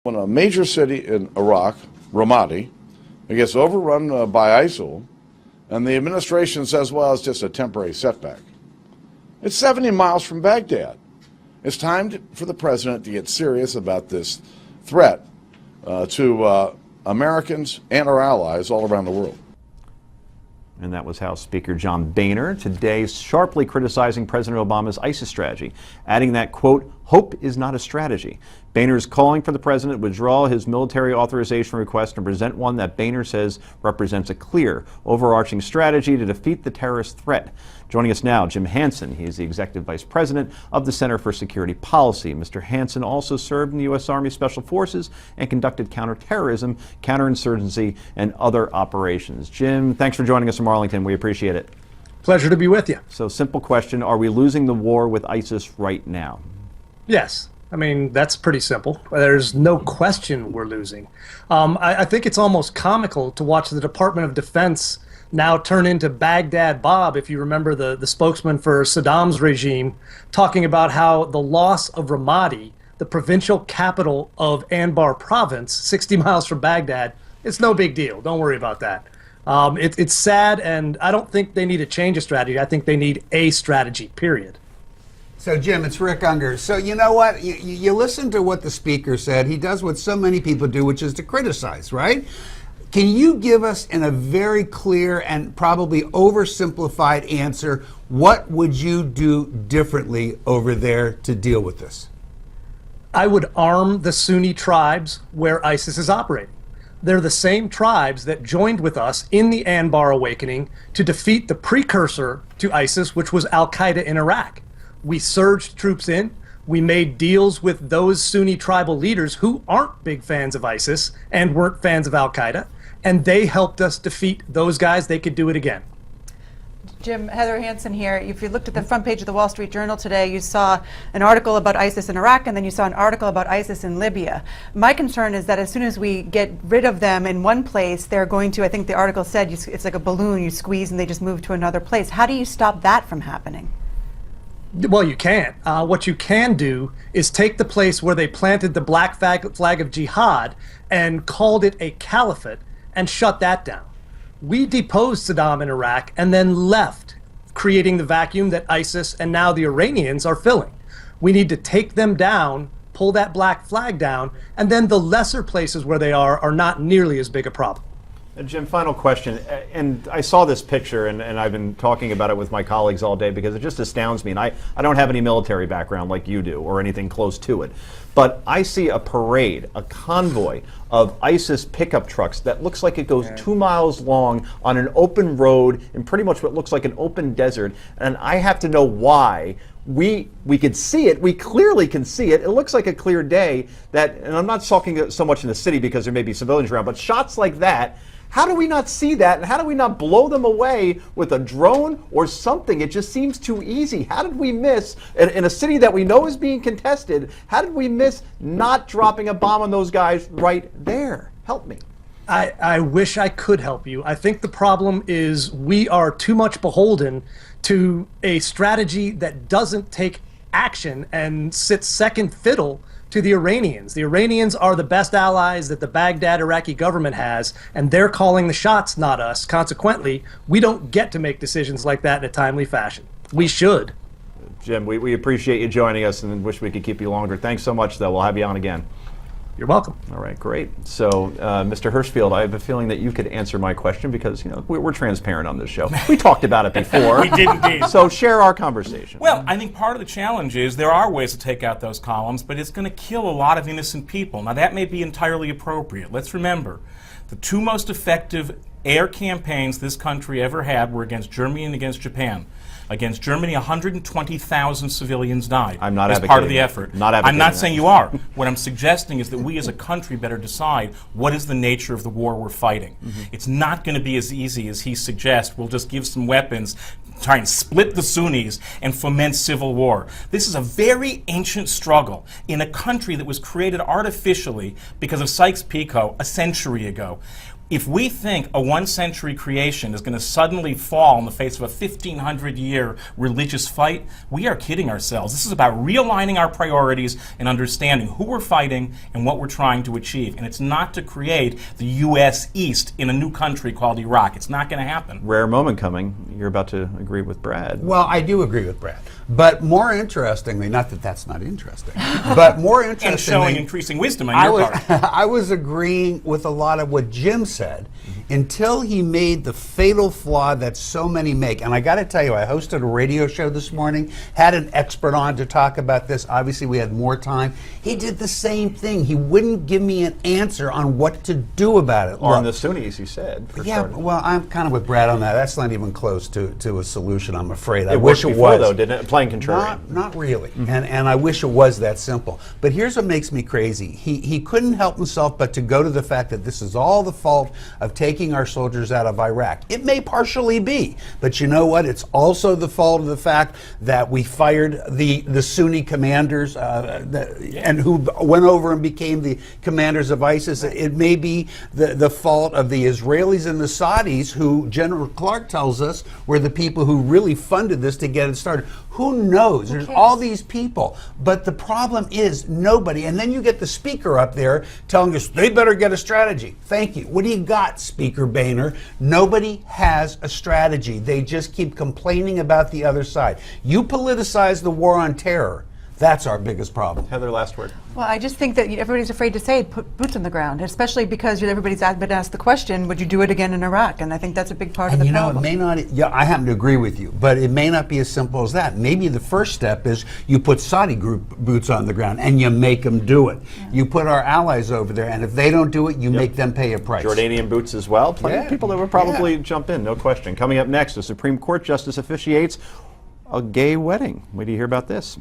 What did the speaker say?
When a major city in Iraq, Ramadi, it gets overrun by ISIL, and the administration says, well, it's just a temporary setback. It's 70 miles from Baghdad. It's time for the president to get serious about this threat to Americans and our allies all around the world. And that was House Speaker John Boehner today sharply criticizing President Obama's ISIS strategy, adding that, quote, hope is not a strategy. Boehner is calling for the president to withdraw his military authorization request and present one that Boehner says represents a clear, overarching strategy to defeat the terrorist threat. Joining us now, Jim Hansen. He is the Executive Vice President of the Center for Security Policy. Mr. Hansen also served in the U.S. Army Special Forces and conducted counterterrorism, counterinsurgency, and other operations. Jim, thanks for joining us from Arlington. We appreciate it. Pleasure to be with you. So, simple question. Are we losing the war with ISIS right now? Yes. I mean, that's pretty simple. There's no question we're losing. I think it's almost comical to watch the Department of Defense now turn into Baghdad Bob, if you remember the spokesman for Saddam's regime, talking about how the loss of Ramadi, the provincial capital of Anbar province, 60 miles from Baghdad, it's no big deal. Don't worry about that. It's sad, and I don't think they need a change of strategy. I think they need a strategy, period. So, Jim, it's Rick Unger. So, you know what? You listen to what the speaker said. He does what so many people do, which is to criticize, right? Can you give us, in a very clear and probably oversimplified answer, what would you do differently over there to deal with this? I would arm the Sunni tribes where ISIS is operating. They're the same tribes that joined with us in the Anbar awakening to defeat the precursor to ISIS, which was al-Qaeda in Iraq. We surged troops in. We made deals with those Sunni tribal leaders who aren't big fans of ISIS and weren't fans of al-Qaeda, and they helped us defeat those guys. They could do it again. Jim, Heather Hansen here. If you looked at the front page of the Wall Street Journal today, you saw an article about ISIS in Iraq, and then you saw an article about ISIS in Libya. My concern is that as soon as we get rid of them in one place, they're going to, I think the article said, it's like a balloon, you squeeze and they just move to another place. How do you stop that from happening? Well, you can't. What you can do is take the place where they planted the black flag of jihad and called it a caliphate and shut that down. We deposed Saddam in Iraq and then left, creating the vacuum that ISIS and now the Iranians are filling. We need to take them down, pull that black flag down, and then the lesser places where they are not nearly as big a problem. Jim, final question. And I saw this picture, and I've been talking about it with my colleagues all day because it just astounds me. And I don't have any military background like you do or anything close to it. But I see a parade, a convoy of ISIS pickup trucks that looks like it goes 2 miles long on an open road in pretty much what looks like an open desert. And I have to know why. We could see it. We clearly can see it. It looks like a clear day. And I'm not talking so much in the city because there may be civilians around, but shots like that, how do we not see that, and how do we not blow them away with a drone or something? It just seems too easy. How did we miss, in a city that we know is being contested, how did we miss not dropping a bomb on those guys right there? Help me. I wish I could help you. I think the problem is we are too much beholden to a strategy that doesn't take action and sits second fiddle to the Iranians. The Iranians are the best allies that the Baghdad Iraqi government has, and they're calling the shots, not us. Consequently, we don't get to make decisions like that in a timely fashion. We should. Jim, we appreciate you joining us and wish we could keep you longer. Thanks so much, though. We'll have you on again. You're welcome. All right, great. So, Mr. Hirschfield, I have a feeling that you could answer my question because, you know, we're transparent on this show. We talked about it before. We did indeed. So share our conversation. Well, I think part of the challenge is there are ways to take out those columns, but it's going to kill a lot of innocent people. Now, that may be entirely appropriate. Let's remember, the two most effective air campaigns this country ever had were against Germany and against Japan. Against Germany, 120,000 civilians died I'm not as advocating part of the that. effort. Not I'm not advocating saying that. you are. What I'm suggesting is that we as a country better decide what is the nature of the war we're fighting. It's not going to be as easy as he suggests. We'll just give some weapons, try and split the Sunnis, and foment civil war. This is a very ancient struggle in a country that was created artificially because of Sykes-Picot a century ago. If we think a 1-century creation is going to suddenly fall in the face of a 1,500-year religious fight, we are kidding ourselves. This is about realigning our priorities and understanding who we're fighting and what we're trying to achieve. And it's not to create the U.S. East in a new country called Iraq. It's not going to happen. Rare moment coming. You're about to agree with Brad. Well, I do agree with Brad. But more interestingly, not that that's not interesting, but more interestingly, And showing increasing wisdom on I your was, part. I was agreeing with a lot of what Jim said until he made the fatal flaw that so many make. And I got to tell you, I hosted a radio show this morning, had an expert on to talk about this. Obviously, we had more time. He did the same thing. He wouldn't give me an answer on what to do about it. On Look, the Sunnis, he said. For yeah, starting. well, I'm kind of with Brad on that. That's not even close to a solution, I'm afraid. I It wish worked it before, was. though, didn't it? Playing contrarian. Not really. And I wish it was that simple. But here's what makes me crazy. He couldn't help himself but to go to the fact that this is all the fault of taking our soldiers out of Iraq. It may partially be, but you know what? It's also the fault of the fact that we fired the Sunni commanders and who went over and became the commanders of ISIS. It may be the fault of the Israelis and the Saudis, who General Clark tells us were the people who really funded this to get it started. Who knows? There's all these people. But the problem is nobody. And then you get the speaker up there telling us they better get a strategy. Thank you. What do you got, Speaker Boehner? Nobody has a strategy. They just keep complaining about the other side. You politicize the war on terror. That's our biggest problem. Heather, last word. Well, I just think that everybody's afraid to say it, put boots on the ground, especially because everybody's been asked the question, would you do it again in Iraq? And I think that's a big part of And the you know, problem. it may not, yeah, I happen to agree with you, but it may not be as simple as that. Maybe the first step is you put Saudi group boots on the ground and you make them do it. You put our allies over there, and if they don't do it, you make them pay a price. Jordanian boots as well. Plenty of Yeah. people that would probably jump in, no question. Coming up next, a Supreme Court justice officiates a gay wedding. Wait till you hear about this.